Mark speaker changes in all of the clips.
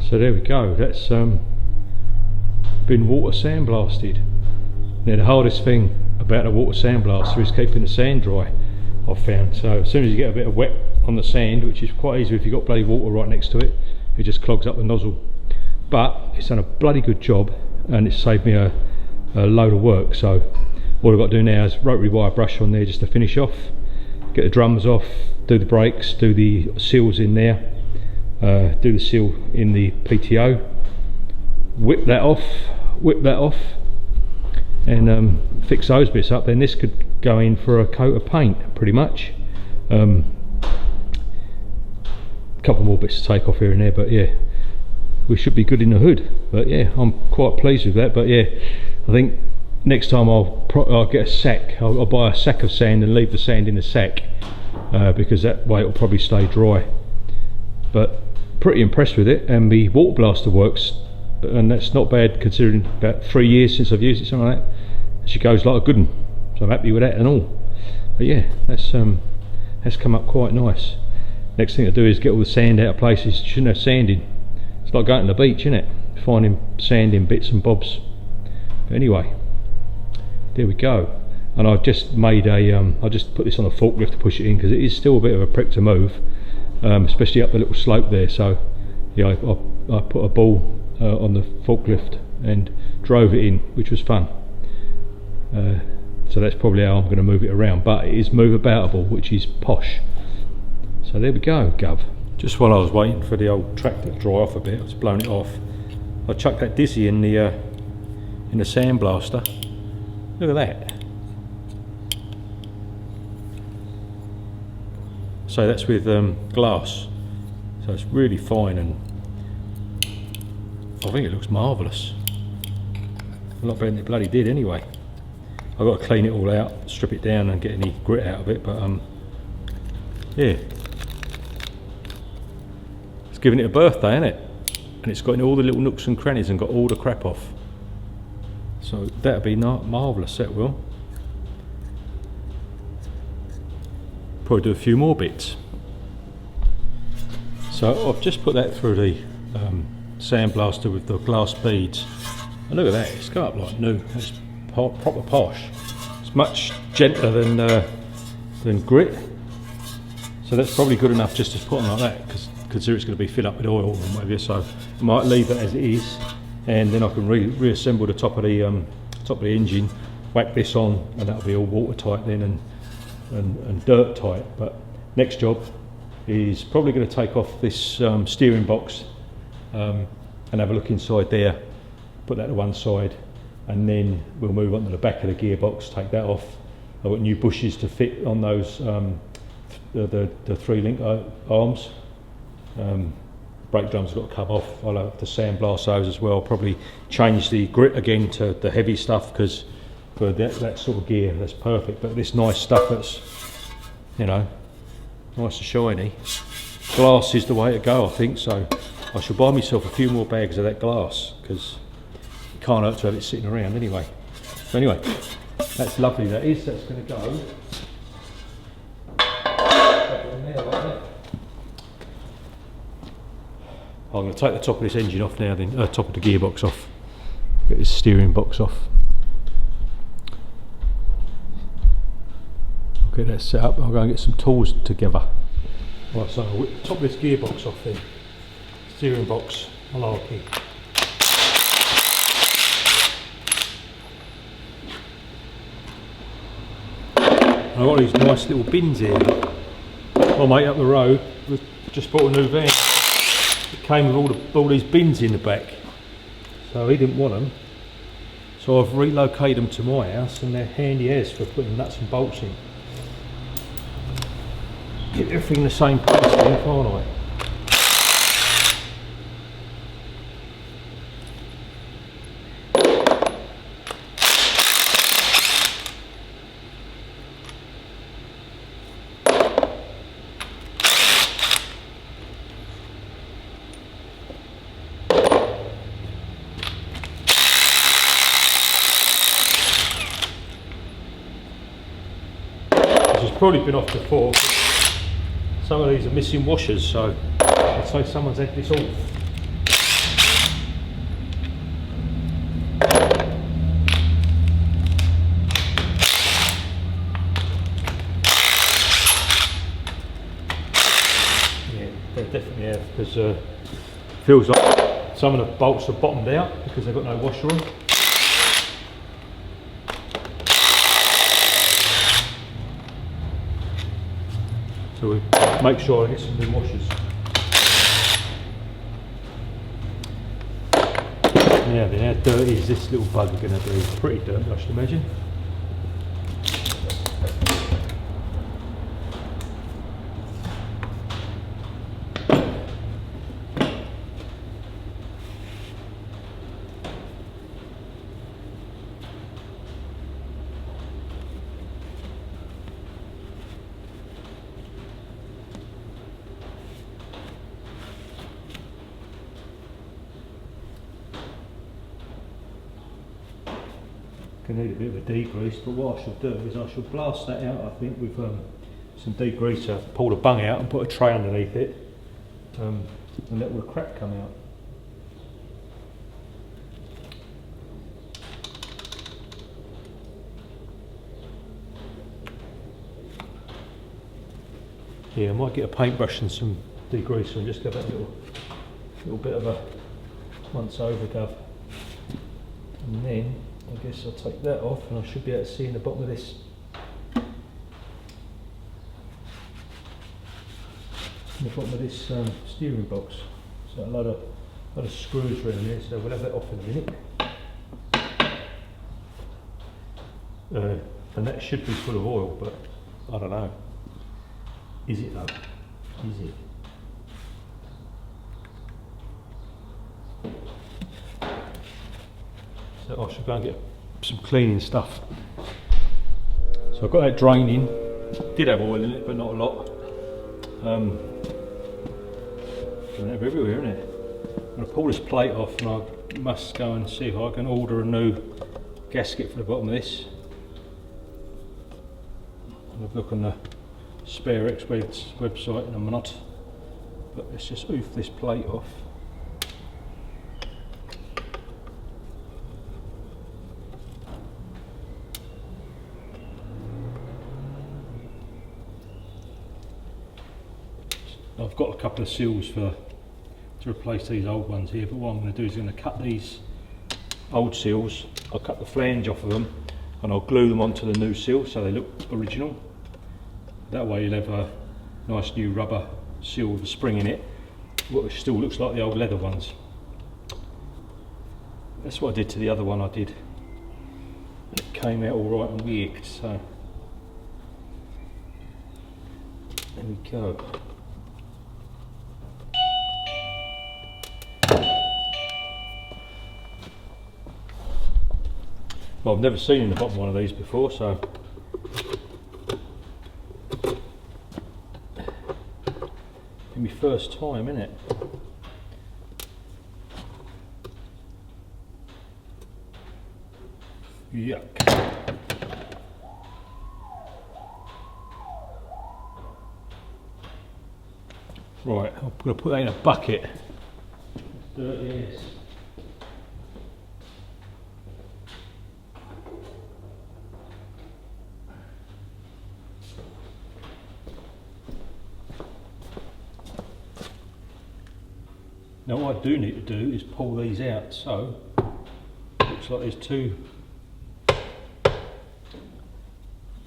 Speaker 1: So there we go, that's been water sandblasted. Now the hardest thing about a water sandblaster is keeping the sand dry, I've found. So as soon as you get a bit of wet on the sand, which is quite easy if you've got bloody water right next to it, it just clogs up the nozzle. But it's done a bloody good job and it's saved me a load of work. So all I've got to do now is rotary wire brush on there just to finish off, get the drums off, do the brakes, do the seals in there, do the seal in the PTO, whip that off, and fix those bits up. Then this could go in for a coat of paint pretty much. A couple more bits to take off here and there, but yeah, we should be good in the hood. But yeah, I'm quite pleased with that. But yeah, I think next time I'll get a sack. I'll buy a sack of sand and leave the sand in the sack, because that way it'll probably stay dry. But pretty impressed with it, and the water blaster works, and that's not bad considering about 3 years since I've used it, something like that. She goes like a good one, so I'm happy with that and all. But yeah, that's come up quite nice. Next thing to do is get all the sand out of places you shouldn't have sand in. It's like going to the beach, isn't it? Finding sand in bits and bobs. But anyway, there we go. And I've just made I just put this on a forklift to push it in because it is still a bit of a prick to move, especially up the little slope there. So yeah, I put a ball on the forklift and drove it in, which was fun. So that's probably how I'm going to move it around, but it is move aboutable, which is posh. So there we go, Gov. Just while I was waiting for the old tractor to dry off a bit, I was blowing it off, I chucked that dizzy in the sandblaster. Look at that. So that's with glass, so it's really fine, and I think it looks marvellous. A lot better than it bloody did anyway. I've got to clean it all out, strip it down and get any grit out of it, but yeah. It's giving it a birthday, isn't it? And it's got in all the little nooks and crannies and got all the crap off. So that'll be marvellous, that will. Probably do a few more bits. So I've just put that through the sandblaster with the glass beads, and look at that, it's got up like new. It's proper posh. It's much gentler than grit, so that's probably good enough just to put on like that, because consider it's going to be filled up with oil and whatever. So I might leave it as it is, and then I can reassemble the top of the engine, whack this on, and that'll be all watertight then and dirt tight. But next job is probably going to take off this steering box and have a look inside there, put that to one side, and then we'll move on to the back of the gearbox, take that off. I've got new bushes to fit on those the 3-link arms. Brake drums have got to come off. I'll have to sandblast those as well. Probably change the grit again to the heavy stuff, because for that sort of gear that's perfect. But this nice stuff that's, you know, nice and shiny, glass is the way to go, I think. So I should buy myself a few more bags of that glass, because it can't hurt to have it sitting around anyway. So anyway, that's lovely, that is. That's going to go I'm going to take the top of this engine off now, then top of the gearbox off, get this steering box off. I'll get that set up. I'll go and get some tools together. Right, so I'll whip the top of this gearbox off then. Steering box, malarkey. I've got these nice little bins here. My mate up the road just bought a new van. It came with all these bins in the back, so he didn't want them. So I've relocated them to my house, and they're handy as for putting nuts and bolts in. Get everything in the same place then, can't I? Probably been off before. Some of these are missing washers, so I'd say someone's had this off. because it feels like some of the bolts are bottomed out because they've got no washer on. So we make sure I get some new washers. Now then, how dirty is this little bugger going to be? Pretty dirty, I should imagine. Need a bit of a degrease, but what I shall do is I shall blast that out, I think, with some degreaser, pull the bung out and put a tray underneath it, and let all the crap come out. Yeah, I might get a paintbrush and some degreaser and just give that little bit of a once over dub, and then I guess I'll take that off and I should be able to see in the bottom of this. In the bottom of this steering box. So a lot of screws around there, so we'll have that off in a minute. And that should be full of oil, but I don't know. Is it though? Is it? So I should go and get some cleaning stuff. So I've got that draining. Did have oil in it, but not a lot. Going everywhere, isn't it? I'm going to pull this plate off, and I must go and see if I can order a new gasket for the bottom of this. I'll have a look on the SpareX website, and I'm not. But let's just oof this plate off. I've got a couple of seals to replace these old ones here, but what I'm going to do is I'm going to cut these old seals, I'll cut the flange off of them and I'll glue them onto the new seal so they look original. That way you'll have a nice new rubber seal with a spring in it, which still looks like the old leather ones. That's what I did to the other one I did. It came out alright and wicked, so there we go. Well, I've never seen in the bottom one of these before, so it's my first time, isn't it? Yuck. Right, I'm going to put that in a bucket. Dirty ass. Now what I do need to do is pull these out, so looks like there's two.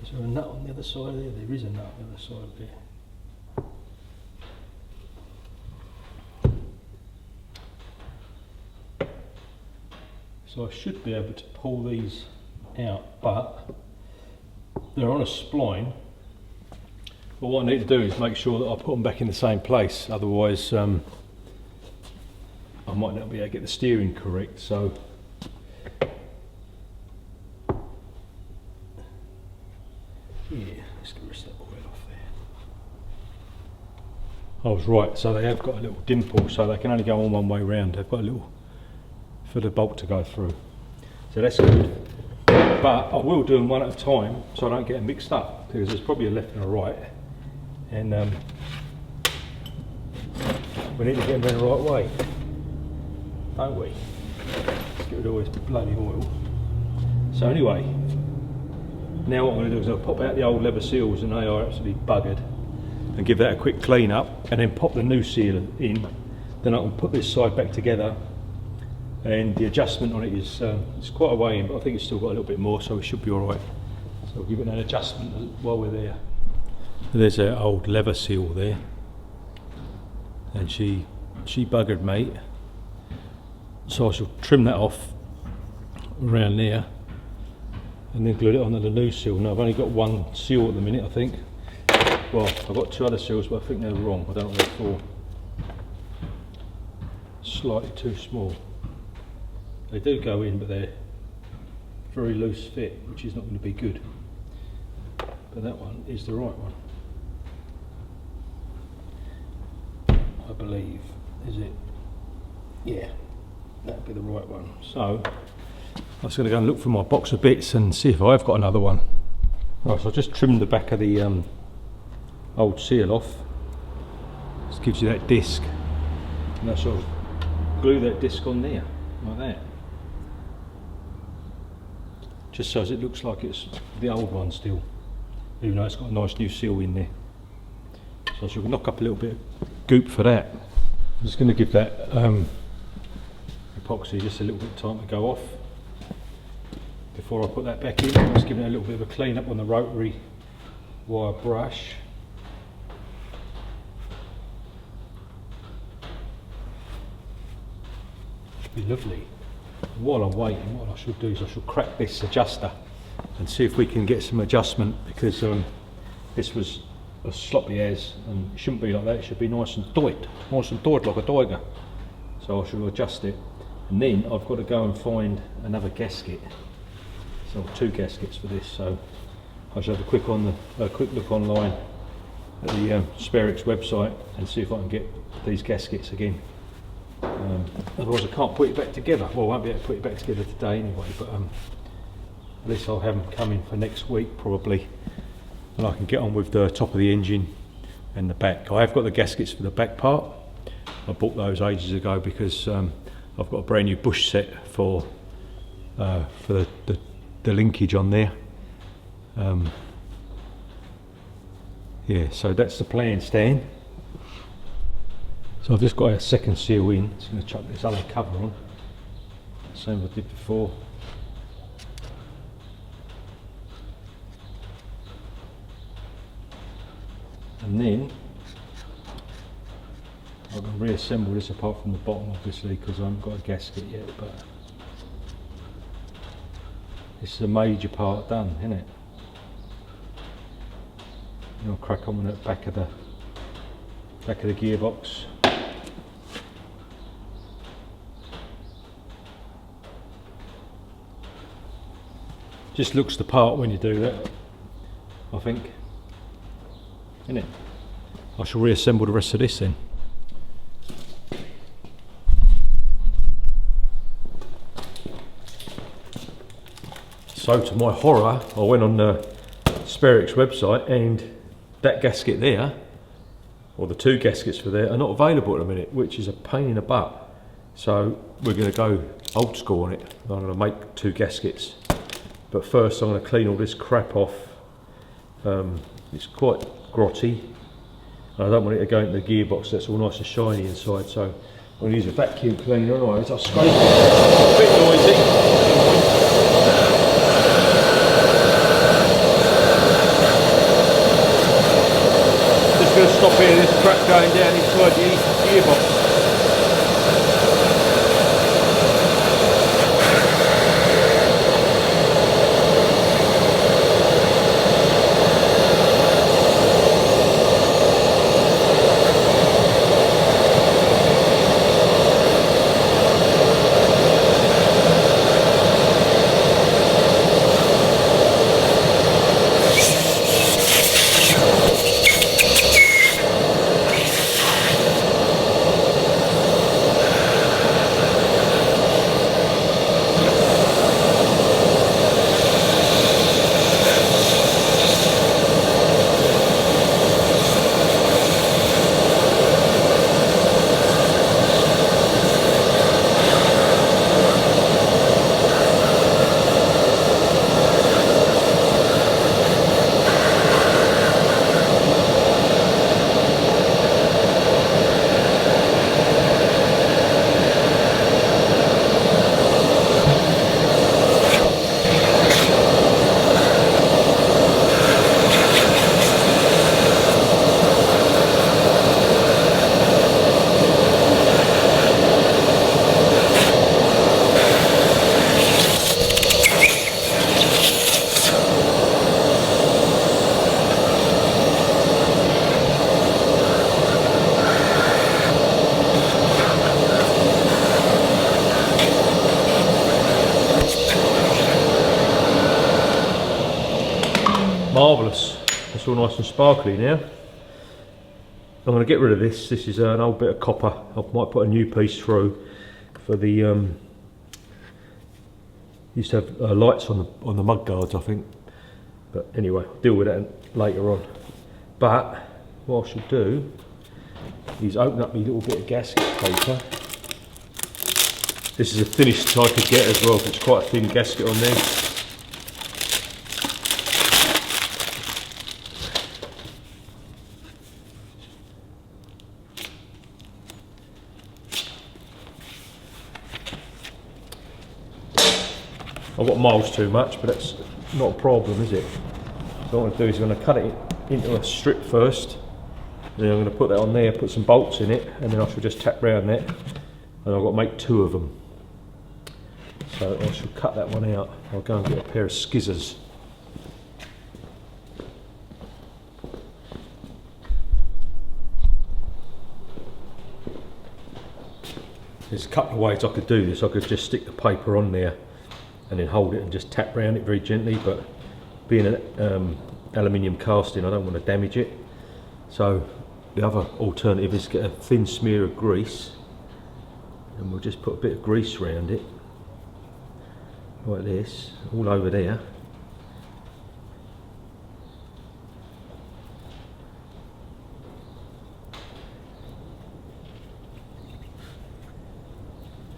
Speaker 1: Is there a nut on the other side there? There is a nut on the other side there. So I should be able to pull these out, but they're on a spline. But what I need to do is make sure that I put them back in the same place, otherwise I might not be able to get the steering correct, so yeah, let's get the rest of that oil off there. I was right, so they have got a little dimple, so they can only go on one way round. They've got a little for the bolt to go through, so that's good. But I will do them one at a time so I don't get them mixed up, because there's probably a left and a right, and we need to get them in the right way, don't we? Let's get rid of all this bloody oil. So anyway, now what I'm going to do is I'll pop out the old leather seals, and they are absolutely buggered, and give that a quick clean up, and then pop the new seal in then I can put this side back together, and the adjustment on it is it's quite a way in, but I think it's still got a little bit more, so it should be alright. So I'll give it an adjustment while we're there. There's our old leather seal there, and she buggered me, so I shall trim that off around there and then glue it onto the new seal. Now I've only got one seal at the minute, I think. Well, I've got two other seals, but I think they're wrong. I don't know what they're for. Slightly too small. They do go in, but they're very loose fit, which is not going to be good. But that one is the right one, I believe. Is it? Yeah, that'd be the right one. So I was going to go and look for my box of bits and see if I've got another one. Right, so I just trimmed the back of the old seal off. This gives you that disc, and I sort of glue that disc on there like that, just so as it looks like it's the old one still, even though it's got a nice new seal in there. So I should knock up a little bit of goop for that. I'm just going to give that epoxy just a little bit of time to go off before I put that back in. I'm just giving it a little bit of a clean up on the rotary wire brush. Should be lovely. While I'm waiting, what I should do is I should crack this adjuster and see if we can get some adjustment, because this was as sloppy as, and it shouldn't be like that. It should be nice and tight like a tiger. So I should adjust it, and then I've got to go and find another gasket. So two gaskets for this. So I should have a quick look online at the Ferguson website and see if I can get these gaskets again. Otherwise I can't put it back together. Well, I won't be able to put it back together today anyway, but at least I'll have them coming for next week probably, and I can get on with the top of the engine and the back. I have got the gaskets for the back part. I bought those ages ago because I've got a brand new bush set for the linkage on there. Yeah, so that's the plan, Stan. So I've just got a second seal in. Just going to chuck this other cover on, same as I did before. And then I can reassemble this apart from the bottom, obviously, because I haven't got a gasket yet. But this is a major part done, isn't it? And I'll crack on with the back of the gearbox. Just looks the part when you do that, I think, innit? I shall reassemble the rest of this then. So to my horror, I went on the Ferguson website, and that gasket there, or the two gaskets for there, are not available at the minute, which is a pain in the butt. So we're going to go old school on it. I'm going to make two gaskets. But first I'm going to clean all this crap off. It's quite grotty. I don't want it to go into the gearbox, that's all nice and shiny inside, so I'm going to use a vacuum cleaner. Otherwise I'll scrape it. It's a bit noisy. Just going to stop here, there's crap going down inside the gearbox. Marvellous. It's all nice and sparkly now. I'm going to get rid of this. This is an old bit of copper. I might put a new piece through for the. Used to have lights on the mud guards, I think. But anyway, I'll deal with that later on. But what I should do is open up my little bit of gasket paper. This is the thinnest I could get as well, because it's quite a thin gasket on there. I've got miles too much, but that's not a problem, is it? So what I'm going to do is I'm going to cut it into a strip first, then I'm going to put that on there, put some bolts in it, and then I shall just tap round that, and I've got to make 2 of them. So I shall cut that one out. I'll go and get a pair of skizzers. There's a couple of ways I could do this. I could just stick the paper on there and then hold it and just tap round it very gently, but being an aluminium casting, I don't want to damage it. So the other alternative is get a thin smear of grease, and we'll just put a bit of grease around it like this, all over there.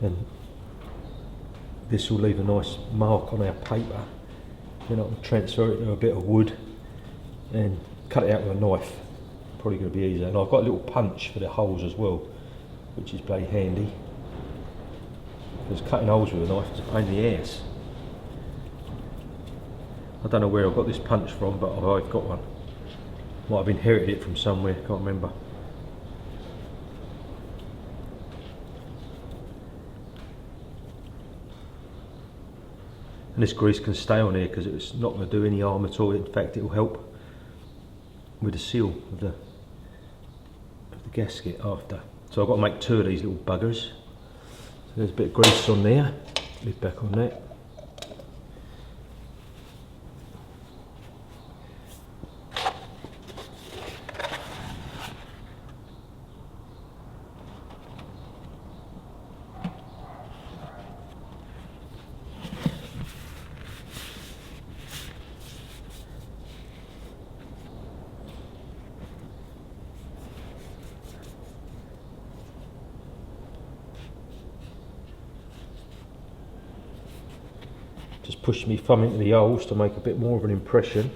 Speaker 1: And this will leave a nice mark on our paper. Then I can transfer it to a bit of wood and cut it out with a knife. Probably going to be easier. And I've got a little punch for the holes as well, which is bloody handy, because cutting holes with a knife is a pain in the ass. I don't know where I got this punch from, but I've got one. Might have inherited it from somewhere, can't remember. And this grease can stay on here because it's not going to do any harm at all. In fact, it will help with the seal of the gasket after. So I've got to make 2 of these little buggers. So there's a bit of grease on there. Lid back on that. Just push my thumb into the holes to make a bit more of an impression.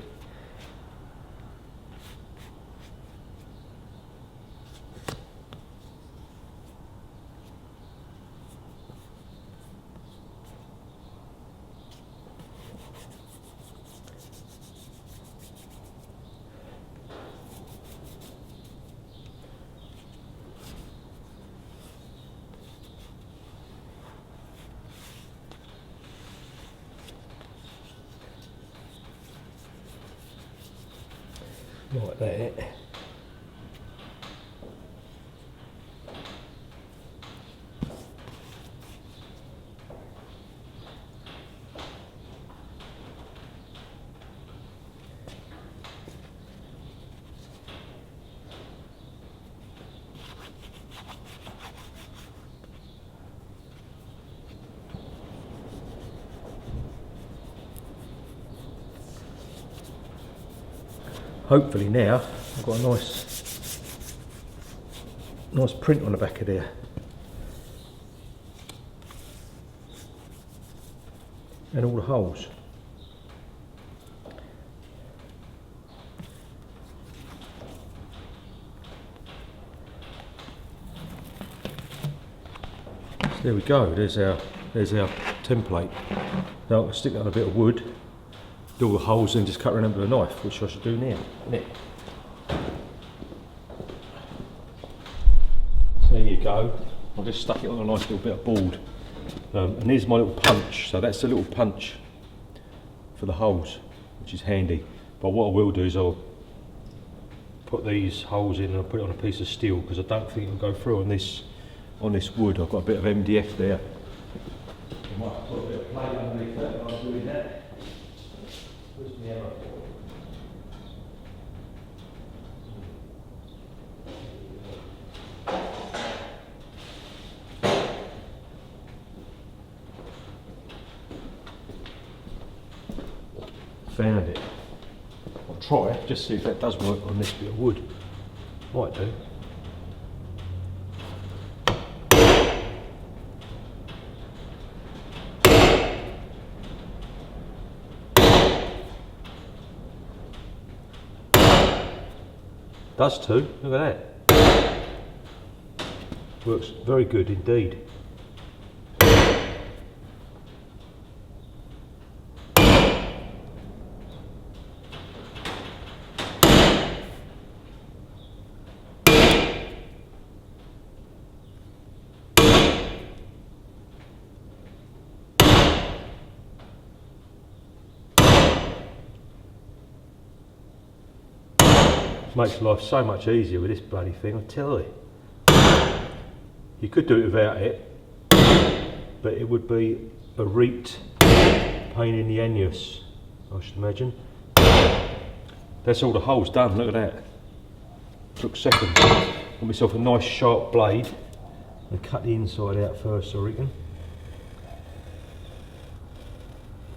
Speaker 1: Like that. Hopefully now I've got a nice print on the back of there. And all the holes. So there we go, there's our template. Now I'll stick that on a bit of wood, do all the holes and just cut around with a knife, which I should do now, isn't it? So there you go. I just stuck it on a nice little bit of board. And here's my little punch. So that's the little punch for the holes, which is handy. But what I will do is I'll put these holes in and I'll put it on a piece of steel, because I don't think it'll go through on this wood. I've got a bit of MDF there. I might put a bit of plate underneath that while I'm doing that. Where's the hammer? found it. I'll try it, just see if that does work on this bit of wood. Might do. Does too, look at that. Works very good indeed. Makes life so much easier with this bloody thing, I tell you. You could do it without it, but it would be a reeked pain in the anus, I should imagine. That's all the holes done, look at that. Took a second. Got myself a nice sharp blade and cut the inside out first, I reckon.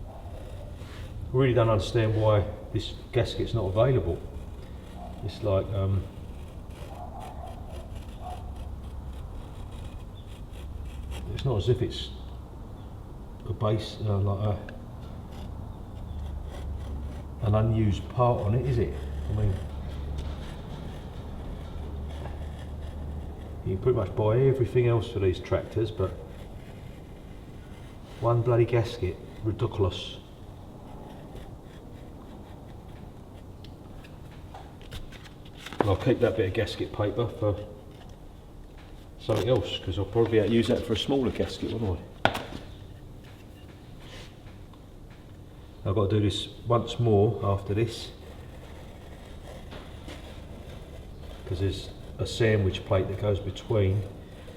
Speaker 1: I really don't understand why this gasket's not available. It's like it's not as if it's a base like an unused part on it, is it? I mean, you can pretty much buy everything else for these tractors, but one bloody gasket, ridiculous. I'll keep that bit of gasket paper for something else, because I'll probably use that for a smaller gasket, won't I? I've got to do this once more after this, because there's a sandwich plate that goes between,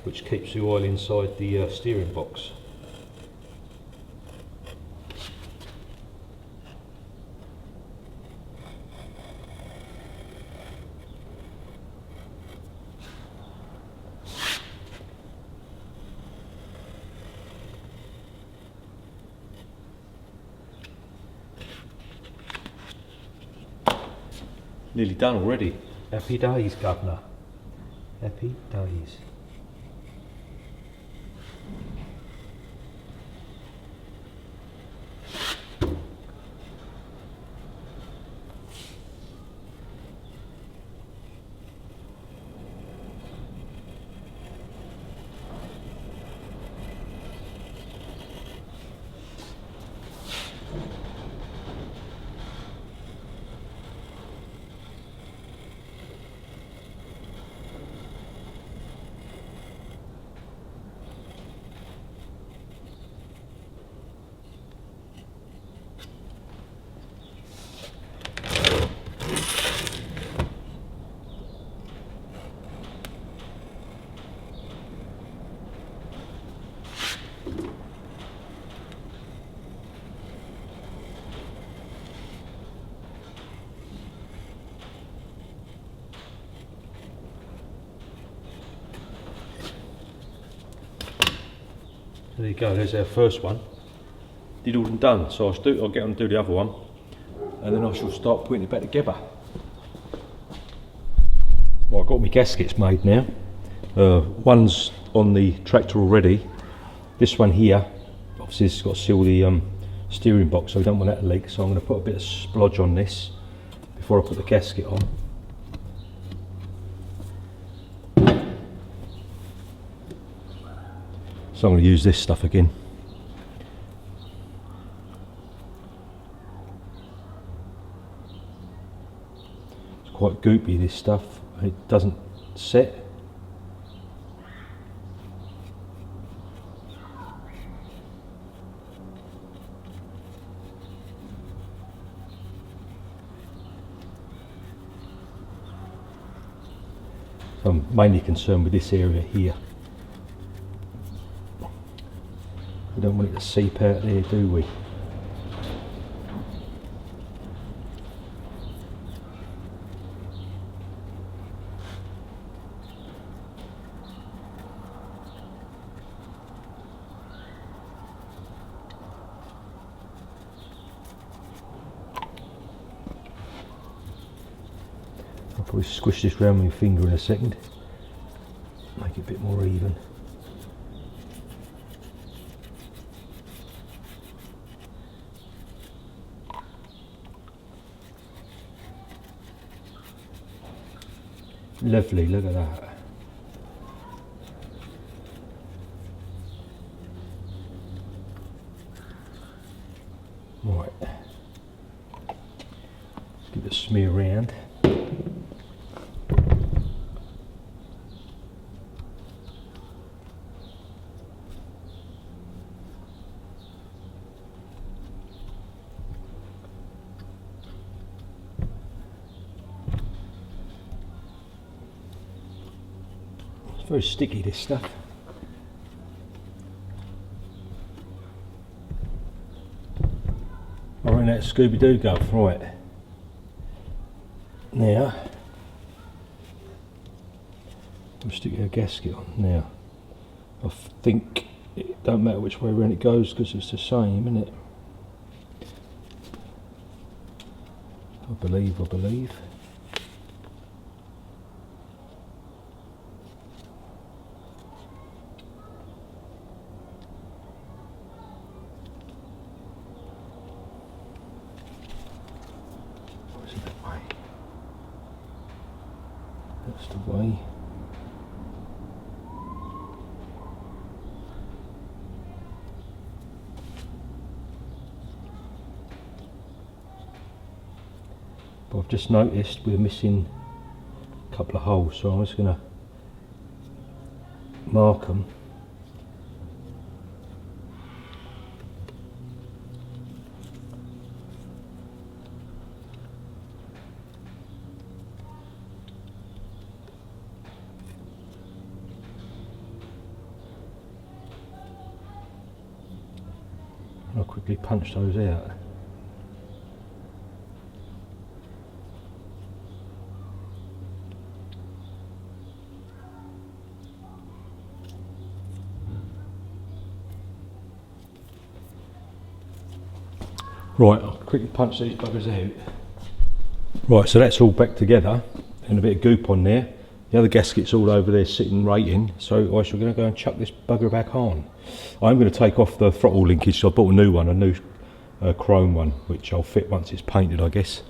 Speaker 1: which keeps the oil inside the steering box. Nearly done already. Happy days, governor. Happy days. There you go, there's our first one. Did all and done, so I'll get on to do the other one, and then I shall start putting it back together. Well, I've got my gaskets made now. One's on the tractor already. This one here, obviously this has got to seal the steering box, so we don't want that to leak, so I'm going to put a bit of splodge on this before I put the gasket on. So I'm going to use this stuff again. It's quite goopy, this stuff. It doesn't set. So I'm mainly concerned with this area here. We don't want it to seep out there, do we? Probably squish this round with my finger in a second, make it a bit more even. Lovely, look at that. Right, let's give it a smear around. It's very sticky, this stuff. Alright, that Scooby-Doo glove, right. Now, I'm sticking a gasket on now. I think it don't matter which way around it goes because it's the same, isn't it? I believe. That's the way. But I've just noticed we're missing a couple of holes, so I'm just going to mark them. I'll quickly punch those out. Right, I'll quickly punch these buggers out. Right, so that's all back together and a bit of goop on there. The other gasket's all over there sitting rating, so I shall go and chuck this bugger back on. I'm going to take off the throttle linkage, so I bought a new one, a new chrome one, which I'll fit once it's painted, I guess.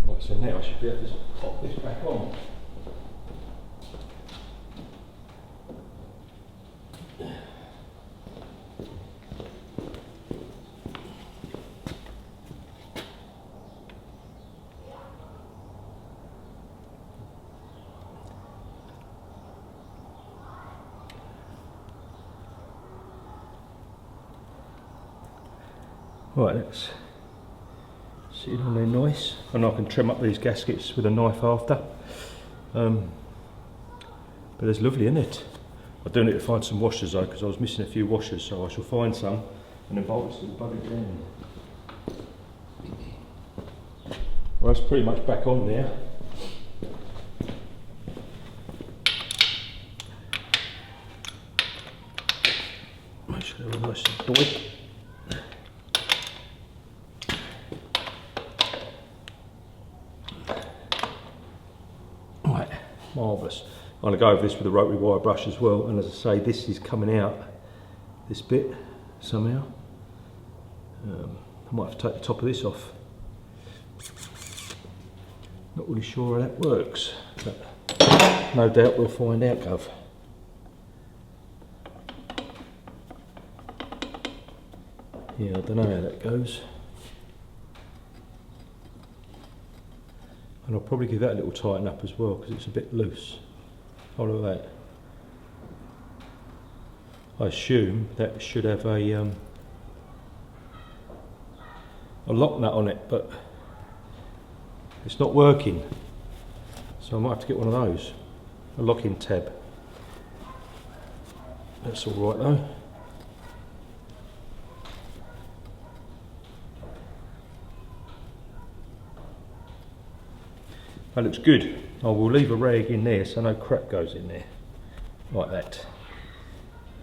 Speaker 1: Right, so now I should be able to pop this back on. Right, that's sitting on there nice, and I can trim up these gaskets with a knife after. But it's lovely, isn't it? I do need to find some washers though, because I was missing a few washers, so I shall find some and then bolt this little bugger down. Well, that's pretty much back on there. Make sure they're all nice and tight. Marvellous. I'm going to go over this with a rotary wire brush as well, and as I say, this is coming out, this bit, somehow. I might have to take the top of this off. Not really sure how that works, but no doubt we'll find out, Gov. Yeah, I don't know how that goes. And I'll probably give that a little tighten up as well because it's a bit loose. Oh, look at that. I assume that should have a lock nut on it, but it's not working. So I might have to get one of those, a locking tab. That's all right though. That looks good. I will leave a rag in there so no crap goes in there, like that.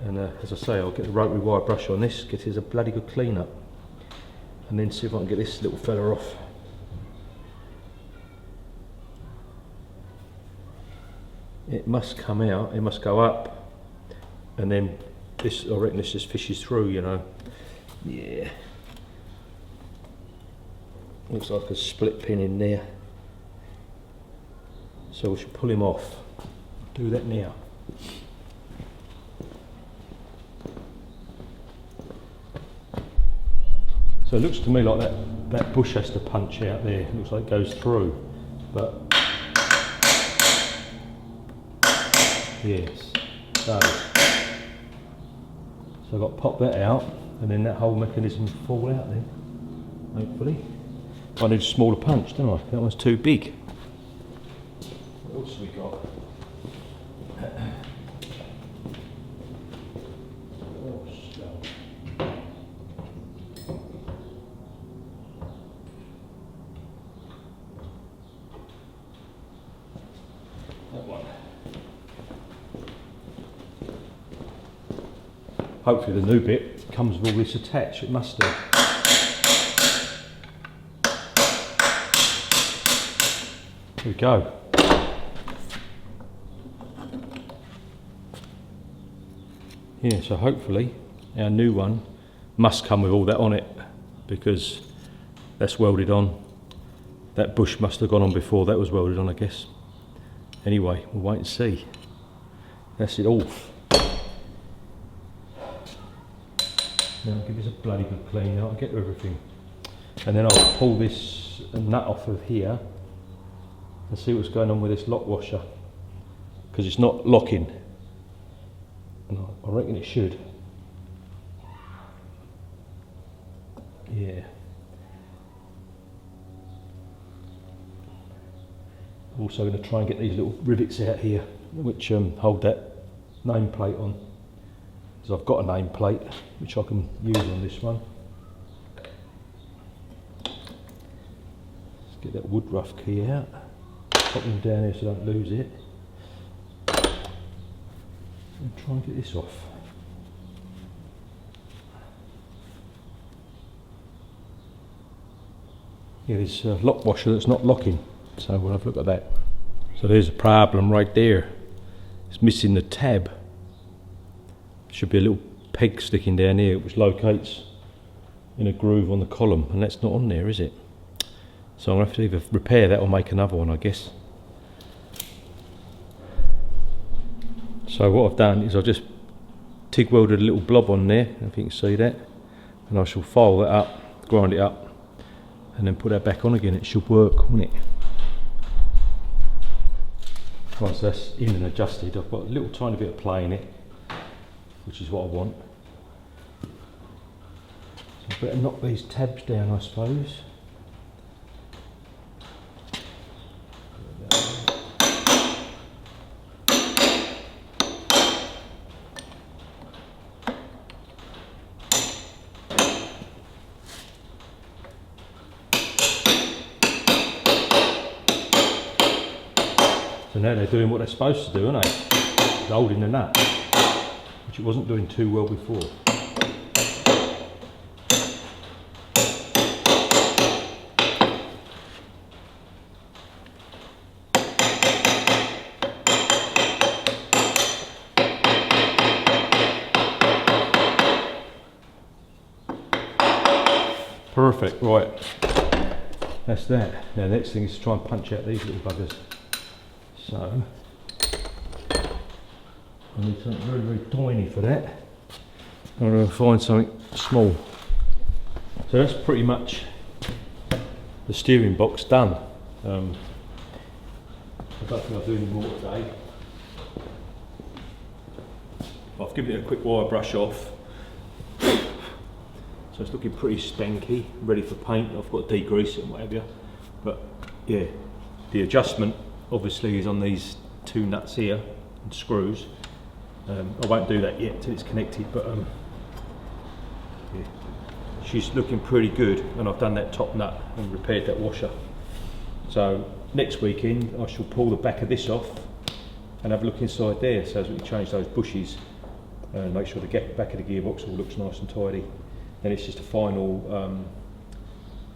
Speaker 1: And as I say, I'll get the rotary wire brush on this, get it as a bloody good clean up, and then see if I can get this little fella off. it must come out, it must go up, and then this, I reckon this just fishes through, you know. Yeah. Looks like a split pin in there. So we should pull him off. Do that now. So it looks to me like that bush has to punch out there. It looks like it goes through, but yes, it does. So I've got to pop that out, and then that whole mechanism will fall out then, hopefully. I need a smaller punch, don't I? That one's too big. What else have we got? Hopefully the new bit comes with all this attached, it must do. Here we go. Yeah, so hopefully our new one must come with all that on it, because that's welded on. That bush must have gone on before that was welded on, I guess. Anyway, we'll wait and see. That's it off. Now I'll give this a bloody good clean out and get everything. And then I'll pull this nut off of here and see what's going on with this lock washer, because it's not locking. And I reckon it should. Yeah. Also going to try and get these little rivets out here, which hold that nameplate on. Because I've got a nameplate which I can use on this one. Let's get that wood rough key out. Pop them down here so I don't lose it. And try and get this off. Yeah, there's a lock washer that's not locking, so we'll have a look at that. So there's a problem right there. It's missing the tab. Should be a little peg sticking down here which locates in a groove on the column, and that's not on there, is it? So I'm going to have to either repair that or make another one, I guess. So what I've done is I've just TIG welded a little blob on there, if you can see that, and I shall file that up, grind it up, and then put that back on again. It should work, won't it? Once that's in and adjusted, I've got a little tiny bit of play in it, which is what I want. So I better knock these tabs down, I suppose. So now they're doing what they're supposed to do, aren't they? They're holding the nut, which it wasn't doing too well before. Perfect, right. That's that. Now the next thing is to try and punch out these little buggers. So, I need something very, very tiny for that. I'm going to find something small. So that's pretty much the steering box done. I don't think I'll do any more today. I've given it a quick wire brush off. So it's looking pretty spanky, ready for paint. I've got to degrease it and whatever. But yeah, the adjustment obviously is on these two nuts here and screws. I won't do that yet till it's connected, but yeah, she's looking pretty good, and I've done that top nut and repaired that washer. So next weekend I shall pull the back of this off and have a look inside there, so as we can change those bushes and make sure the back of the gearbox all looks nice and tidy. Then it's just a final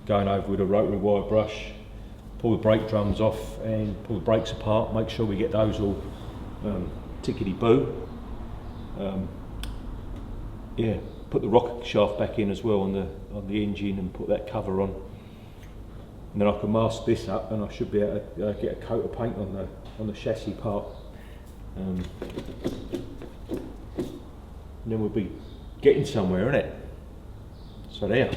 Speaker 1: going over with a rotary wire brush, pull the brake drums off and pull the brakes apart, make sure we get those all tickety boo. Yeah, put the rocket shaft back in as well on the engine and put that cover on. And then I can mask this up, and I should be able to get a coat of paint on the chassis part. And then we'll be getting somewhere, innit? So there.